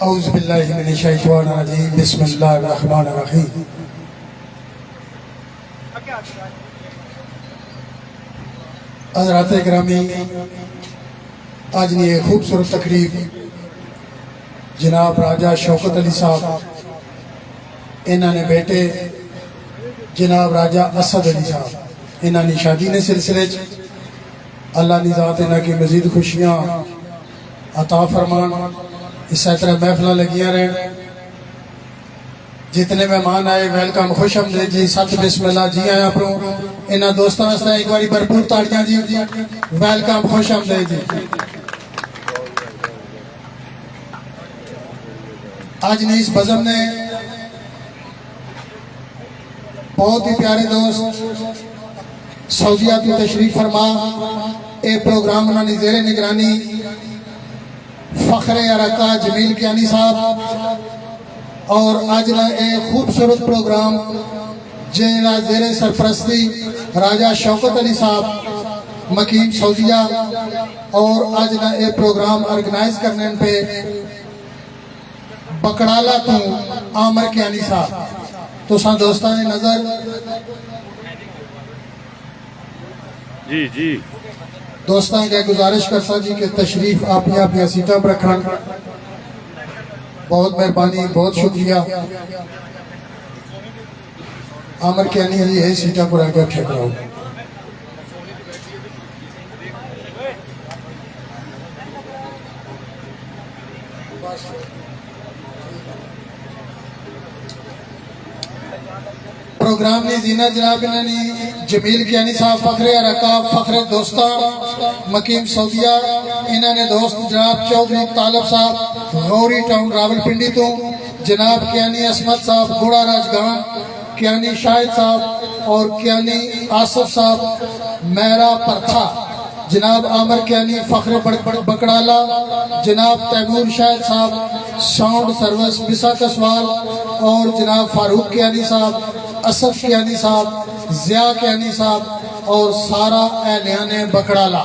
اعوذ باللہ من الشیطان الرجیم بسم اللہ الرحمن الرحیم۔ حضرات گرامی، آج یہ خوبصورت تقریب جناب راجہ شوکت علی صاحب انہوں نے بیٹے جناب راجہ اسد علی صاحب انہوں نے شادی نے سلسلے اللہ نے ذات انہوں کی مزید خوشیاں عطا فرمان، اس طرح محفلیں لگیاں رہن۔ جتنے مہمان آئے ویلکم، خوش آمدید جی، ساتھ بسم اللہ جی آیا پروں انہاں دوستاں واسطے ایک باری بھرپور تاڑیاں جی، ویلکم، خوش آمدید جی۔ آج نے اس بزم نے بہت ہی پیارے دوست سعودیہ کی تشریف فرما اے پروگرام انہوں نے زیر نگرانی فخر ارکا جمیل کیانی صاحب اور آج نہ ایک خوبصورت پروگرام جنہ زیر سرپرستی راجہ شوکت علی صاحب مقیم سعودیہ اور آج نہ ایک پروگرام ارگنائز کرنے پہ بکڑالا تو عامر کیانی صاحب تو سان دوستان نظر جی دوستان کے گزارش کرتا جی کہ تشریف آپ اپنی سیٹوں پر رکھنا، بہت مہربانی، بہت شکریہ۔ عامر کیانی جی یہ سیٹوں پر آگے رکھے کرو۔ پروگرام نے زینہ جناب انہوں نے جمیل کیانی صاحب فخر ارکا فخر دوستان مقیم سعودیہ انہوں نے دوست جناب چودھری طالب صاحب غوری ٹاؤن راول پنڈی تو جناب کیانی اسمت صاحب گوڑا راجگان، کیانی شاہد صاحب اور کیانی آصف صاحب میرا پرتھا، جناب عامر کیانی فخر بکڑالا، جناب تیمور شاہد صاحب ساؤنڈ سروس بسا کسوال اور جناب فاروق کیانی صاحب، اسد کیانی صاحب، ضیاء کیانی صاحب اور سارا اہلیان بکڑالا۔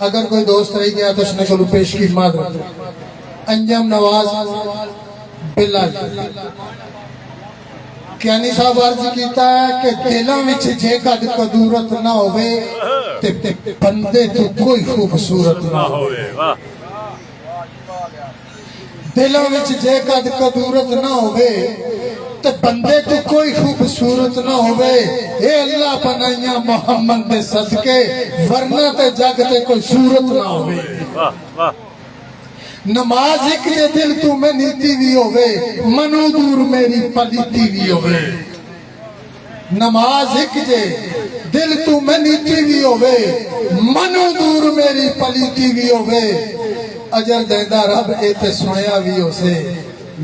اگر کوئی دوست رہی گیا تو اس نے کلو پیش کی معذرت۔ انجم نواز بلّہ کیانی صاحب عرض کیتا ہے کہ دلاں وچ جے قد قدورت نہ ہوئے تے بندے تو کوئی خوبصورت نہ ہوئے۔ دلاں وچ جے قد قدورت نہ ہوئے تے بندے تو کوئی خوبصورت نہ ہوئے، اے اللہ بنائیاں محمد دے صدقے ورنہ تے جگ تے کوئی صورت نہ ہوئے۔ نماز ایک جے دل تو میں نیتی بھی ہوئے منو دور میری پلیتی بھی ہوئے۔ نماز ایک جے دل تو میں نیتی بھی ہوئے منو دور میری پلیتی بھی ہوئے، اجر دیندہ رب ایتے سنیا بھی ہو سے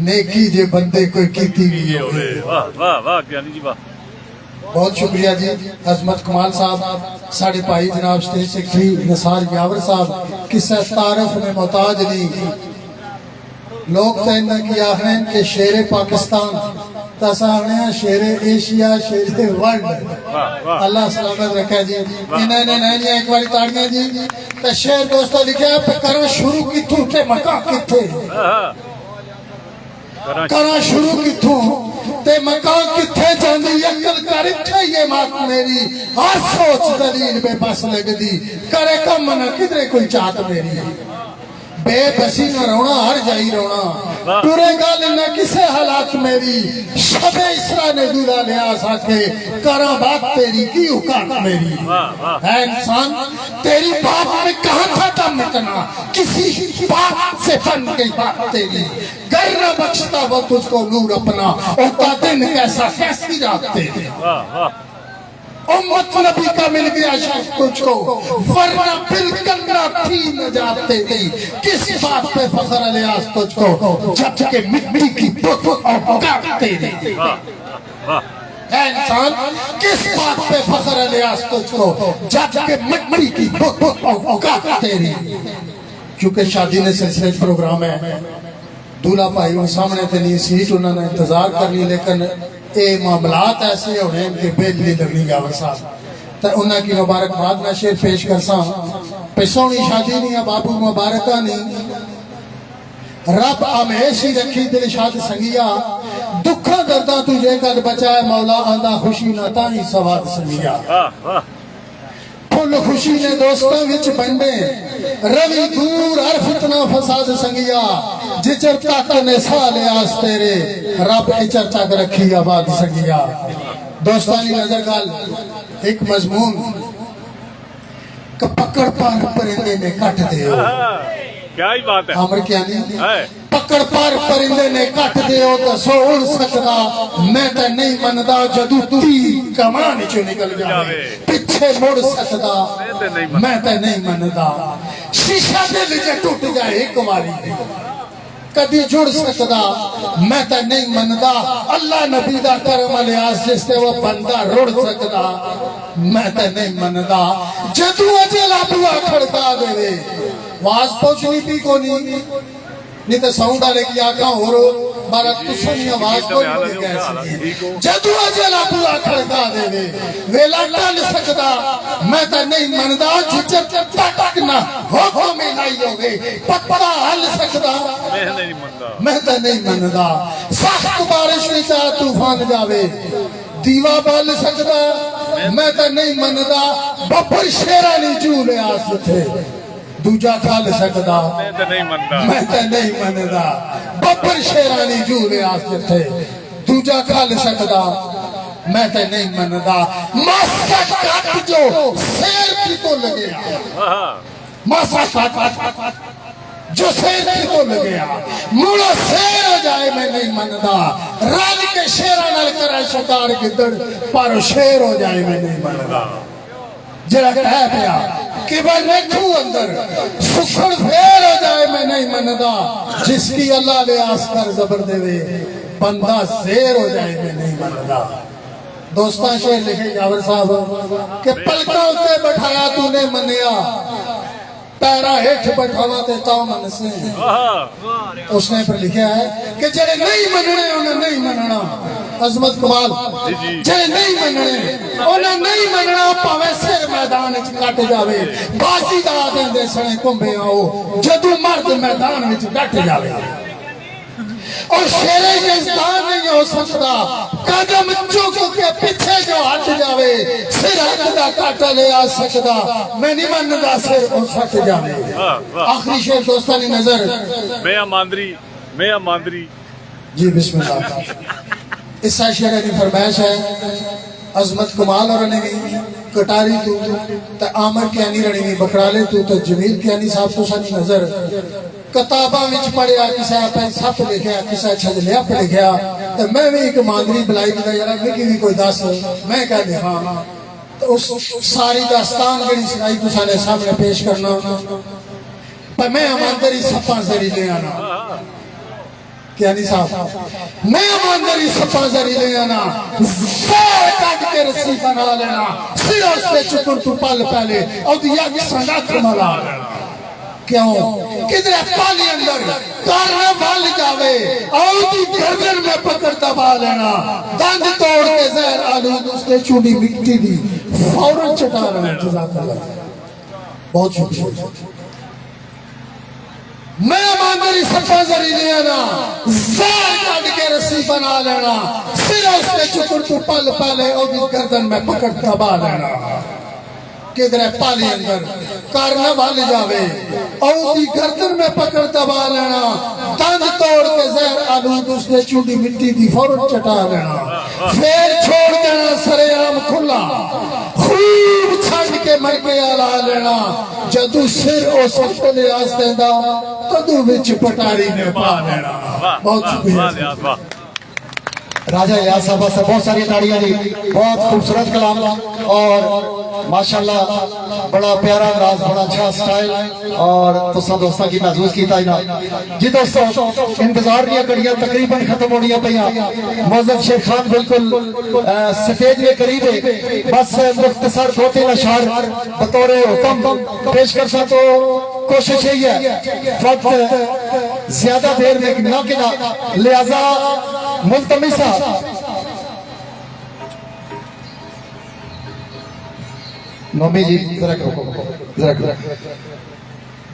نیکی جے بندے کوئی کیتی بھی ہوئے۔ واہ کیانی جی واہ، بہت شکریہ جی۔ عظمت کمال صاحب، ساڑھے پائی جناب سٹیج سیکٹری نثار یاور صاحب کسے تعارف میں محتاج نہیں، لوگ تینہ کی آخرین کہ شیر پاکستان تساہنے شیر ایشیا شیر ورلڈ، اللہ سلامت رکھے جی۔ انہیں نہیں ایک باری تاڑیاں جی۔ تو شیر دوستہ لکھے پہ کرا شروع کی تھو تے مکہ کی تھے، کرا شروع کی تھو تے مکان کتھے جاندی عقل کر اتھے یہ بات میری ہر سوچ دلیل بے بس لگ دی کرے کم منہ کدرے کوئی چاہت میری، بے بسی نہ رونا ہر جائی رونا پورے گال نہ کسے حالات میری، شب اسرا نے دورا لیا ساکے کرا بات تیری کی اوقات میری۔ اے انسان تیری بات میں کہاں تھا دم اتنا، کسی بات سے بن گئی بات تیری، گر نہ بخشتا وہ تجھ کو نور اپنا ہوتا دن کیسا کیسی رات تیری۔ امت نبی کا مل گیا شخص تجھ کو ورنہ بالکل نہ تھی نجات تیری، کس بات پہ فخر الیاس تجھ کو جب کہ مٹی کی اوقات تیری۔ اے انسان کس بات پہ فخر الیاس تجھ کو جب کہ مٹی کی اوقات تیری۔ کیونکہ شادی نے سلسلے پروگرام ہے، دولہ بھائی ان سامنے تھے نہیں سیٹ انہوں نے انتظار کرنی، لیکن اے معاملات ایسے ہونے ہیں کہ بیل لی لگنی گاور صاحب تو انہوں کی مبارکباد میں شیر پیش کرساں۔ پیسونی شادی نہیں ہے بابو مبارکہ نہیں، رب ہمیشی رکھی دل شاد سنگیا دکھا درداں تجھے کد بچائے مولا آندا خوشی نہ تائی سواد سنگیا واہ واہ پھل خوشی نے دوستاں وچ بنڈے روی دور ہر فتنہ فساد سنگیا جچر تک نے سالے آس تیرے رب اچر تک رکھی آباد سنگیا دوستانی نظر گال ایک مضمون کہ پکڑ پار پرندے نے کٹ دے ہو کیا ہی بات ہے عمر کیا نہیں ہے پکڑ پار پرندے نے کٹ دے ہو تو سو اڑ سکتا میں تے نہیں مندا جدو تیر کمان چو نکل جاوے پیچھے مڑ سکتا میں تے نہیں مندا شیشہ دل جے ٹوٹ جائے ایک واری کدی جڑ سکتا میں تے نہیں مندا اللہ نبی دا کرم الیاس جس تے وہ بندہ رڑ سکتا میں تے نہیں مندا جدو اجل ابوا کھڑکا دے وے واز پہنچنی تھی کو نہیں تو ساؤنڈ آلے کی آقا ہو رو بارا تسنی آواز کو نہیں گئے جدو اجل ابوا کھڑکا دے وے ویلا ٹل سکتا میں تے نہیں مندا جچر پٹک نہ ہوکو میں لائی ہوگے پتہ حل سکتا میں تے نہیں مندا سخت بارش میں چاہ طوفان جاوے دیوا بال سکتا میں تے نہیں مندا ببر شیرانی جولے آس تھے دوجا کھال سکتا میں تے نہیں مندا ببر شیرانی جولے آس تھے دوجا کھال سکتا میں تے نہیں مندا ماسا کٹ جو سیر کی تو لگیا ماسا کٹ جو سیر کی تو لگیا مولا سیر ہو جائے میں نہیں مندا رال کے شیرہ نال کرا شکار کی در پارو شیر ہو جائے میں نہیں مندا جڑا کہہ پیا کہ بھائی نیکھو اندر سکھڑ پھیر ہو جائے میں نہیں مندا جس کی اللہ لے آس کر زبر دے وے بندہ زیر ہو جائے میں نہیں مندا دوستان شہر لکھے جاور صاحب کہ پلکوں سے بٹھایا تو نے منیا پیرا ہیٹھ بٹھانا دیتا ہوں من سے اس نے پر لکھا ہے کہ جڑے نہیں مننے انہیں نہیں مننا عظمت کمال جڑے نہیں مننے انہیں نہیں مننا پاوے سر میدان اچھ کٹ جاوے بازی دا آدھیں دے سنے کمبے آؤ جدو مرد میدان اچھ کٹ جاوے اور شیرے یزدان نہیں ہو سکتا قدم چک کے پیچھے جو ہٹ جاوے سر ہٹ دا کاٹا لے آ سکتا میں نہیں مندا سر اور سٹ جاوے آخری شیر دوستانی نظر میں ماندری جی بسم اللہ اس شعر کی فرمائش ہے عظمت کمال اور انہیں کٹاری تو آمر کی آنی رڑی بکرالے تو جمیل کی آنی صاحب تو سانی نظر کتاباں وچ پڑھیا کسے اپنے سپ لکھیا کسے چھجلیا پہ لکھیا تو میں بھی ایک ماندری بلائی کتا یارا میں بھی کوئی دس میں کہہ دے ہاں تو اس ساری داستان جڑی سنائی تو سارے سامنے پیش کرنا پر میں ماندری سپاں زری لے آنا کیا نہیں صاحب میں ماندری سپاں زری لے آنا زیر کٹ کے رسی بنا لینا سر اس پہ چکر تو پل پہلے اور دیا کی سنگت ملا لینا کیوں کدھر پالی اندر کارنا بھال جاوے آؤتی گردن میں پکڑ دبا لینا دند توڑ کے زہر آلود اس نے چونی مکتی دی فوراں چٹا رہا جزاک اللہ بہت شکریہ میں ماندری سفا زری لینا زہر کٹ کے رسی بنا لینا سر اس نے چکر تو پل پہلے آؤتی گردن میں پکڑ دبا لینا کدھر پالی اندر کارنا بھال جاوے آؤتی گردن میں پکڑ دبا لینا دند توڑ کے زہر آلود اس نے چونڈی مٹی دی فوراں چٹا لینا پھر چھوڑ دینا سر عام کھلا خوب چھنڈ کے مر کے آلا لینا جدو سر او سخت لیاس دیندہ تدو وچ پٹاری نے پا لینا بہت شکریہ راجہ الیاس صاحبہ سے بہت ساری تاڑیاں دی بہت خوبصورت کلام اور ماشاءاللہ بڑا پیارا انداز بڑا اچھا سٹائل اور دوستاں کی محظوظ کی تائنا جی دوستوں انتظار دیا کڑیاں تقریباً ختم ہونیاں پہیاں معزز شیخ خان بالکل سٹیج میں قریب ہے بس مختصر دو تین اشعار بطور حکم پیش کر سا تو کوشش یہی ہے وقت زیادہ دیر میں نہ کنا لہذا ملتمسہ نومی جی ذرا کرو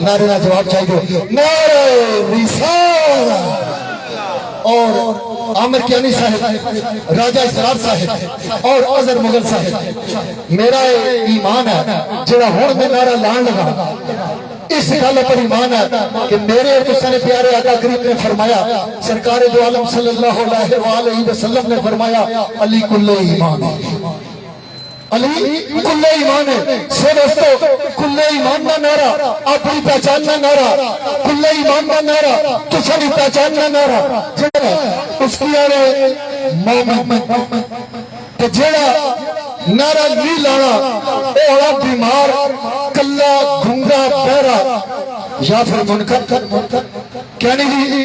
نعرے کا جواب چاہیے نعرہ رسالت اور عامر کیانی صاحب راجہ اسرار صاحب اور اظہر مغل صاحب میرا ایمان ہے جڑا ہن میں نعرہ لان لگا اس گل پر ایمان ہے کہ میرے اور تساں پیارے آقا کریم نے فرمایا سرکار دو عالم صلی اللہ علیہ وآلہ وسلم نے فرمایا علی کل ایمان علی کل ایمان ہے سو دوستو کل ایمان کا نعرہ اپنی پہچان کا نعرہ کل ایمان کا نعرہ تساں دی پہچان کا نعرہ جڑا اس کی آرے مومن تے جڑا نعرہ نہیں لانا اوڑا بیمار کلا گھنگا بہرا یا پھر منکر کیا نہیں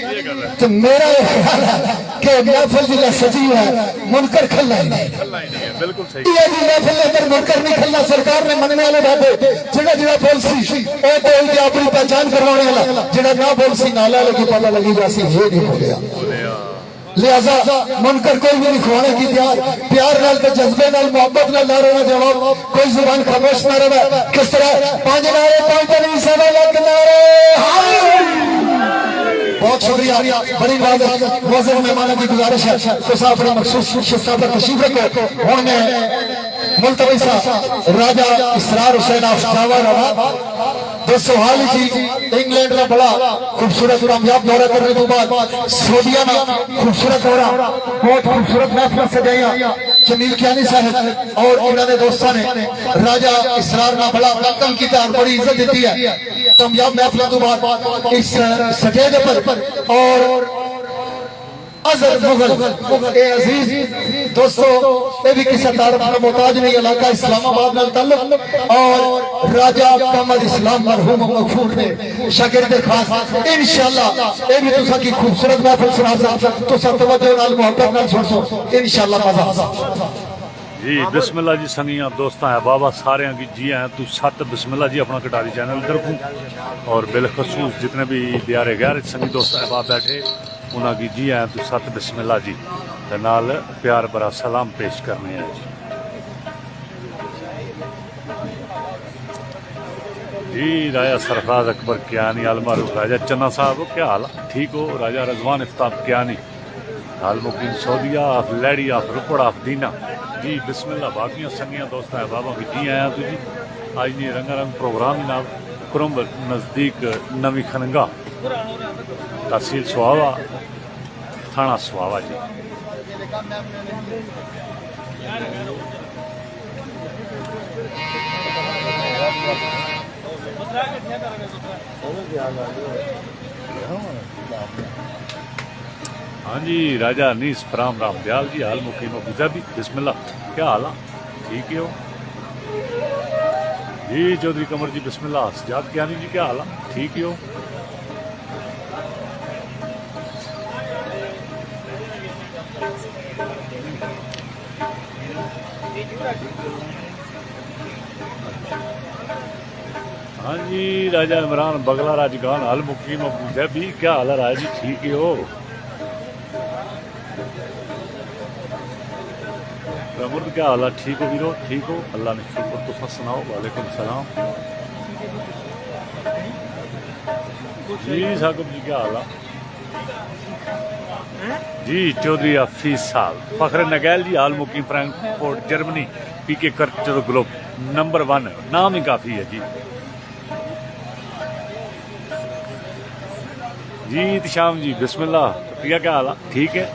تو میرا خیال ہے کہ محفل جلا سجی ہے منکر کھلا ہی نہیں بالکل صحیح یہ جی محفل اندر منکر نہیں کھلنا سرکار نے مننے والے بابے جڑا بولسی اے بول کے اپنی پہچان کروانے والا جڑا نہ بولسی نالا لگی پتہ لگی جاسی یہ نہیں ہو گیا لہذا منکر کوئی بھی نہیں کھوانے کی پیار نال تے جذبے نال محبت نال نعرے نہ جواب کوئی زبان خاموش نہ رہے کس طرح پانچ نعرے پانچ نہیں سوا لاکھ نعرے بہت شکریہ بڑی معزز مہمانوں کی گزارش ہے تو صاحب اپنے مخصوص شخص پر تشریف رکھو ہوں میں ملتوی سا راجہ اسرار حسین آفتابہ رہا دوستو حال ہی انگلینڈ کا بڑا خوبصورت کامیاب دورہ کرنے کے بعد سعودیہ میں خوبصورت دورہ بہت خوبصورت محفل سجایا جمیل کیانی صاحب اور انہوں نے دوستوں نے راجہ اسرار کا بڑا ویلکم کیا اور بڑی عزت دیتی ہے کامیاب محفل کے بعد اس سٹیج پر اور اظہر مغل اے عزیز دوستو اے بھی کسی تعارف کا محتاج نہیں علاقہ اسلام آباد نال تعلق اور راجہ کامل اسلام مرحوم مغفور نے شاگرد خاص انشاءاللہ اے بھی تساں کی خوبصورت محفل سنا سکتا تساں توجہ نال محبت نال سن سو انشاءاللہ مزہ جی بسم اللہ جی سنیاں دوستاں ہے بابا سارے کی جی ہیں تو سات بسم اللہ جی اپنا کٹاری چینل طرف اور بالخصوص جتنے بھی دیارے غیر سنگی دوست احباب بیٹھے انہاں کی جی ہیں تو سات بسم اللہ جی نال پیار برا سلام پیش کرنے ہیں جی راجہ سرفراز اکبر کیانی المعروف راجہ چنا صاحب کیا حال ٹھیک ہو راجہ رضوان افتاب کیانی حال مقیم سعودیہ آف لیڈی آف رپڑ آف دینا جی بسم اللہ باقیاں سنگیاں دوستاں بابا کی جی آیا تو جی آج نہیں رنگا رنگ پروگرام جناب کرم نزدیک نوی خنگا تحصیل سواوا تھانہ سواوا جی ہاں جی راجہ انیس فرام رام دیال جی حال مقیم ابو ظبی بسم اللہ کیا حال ٹھیک ہے ہو جی چودھری قمر جی بسم اللہ سجاد کیانی جی کیا حال ٹھیک ہی ہو ہاں جی راجہ عمران بگلا راجگان حال مقیم ابو ظبی کیا حال ہے راجہ جی ٹھیک ہی ہو مرد کیا حال ہے ٹھیک ہو ویرو ٹھیک ہو اللہ نے شکر تو سناؤ وعلیکم السلام جی ثاقب جی کیا حال ہے جی چودھری حفیظ صاحب فخر نگیل جی حال مقیم فرینکفورٹ جرمنی پی کے کلچر گروپ نمبر 1 نام ہی کافی ہے جی جی اتشام جی بسم اللہ کیا حال ہے ٹھیک ہے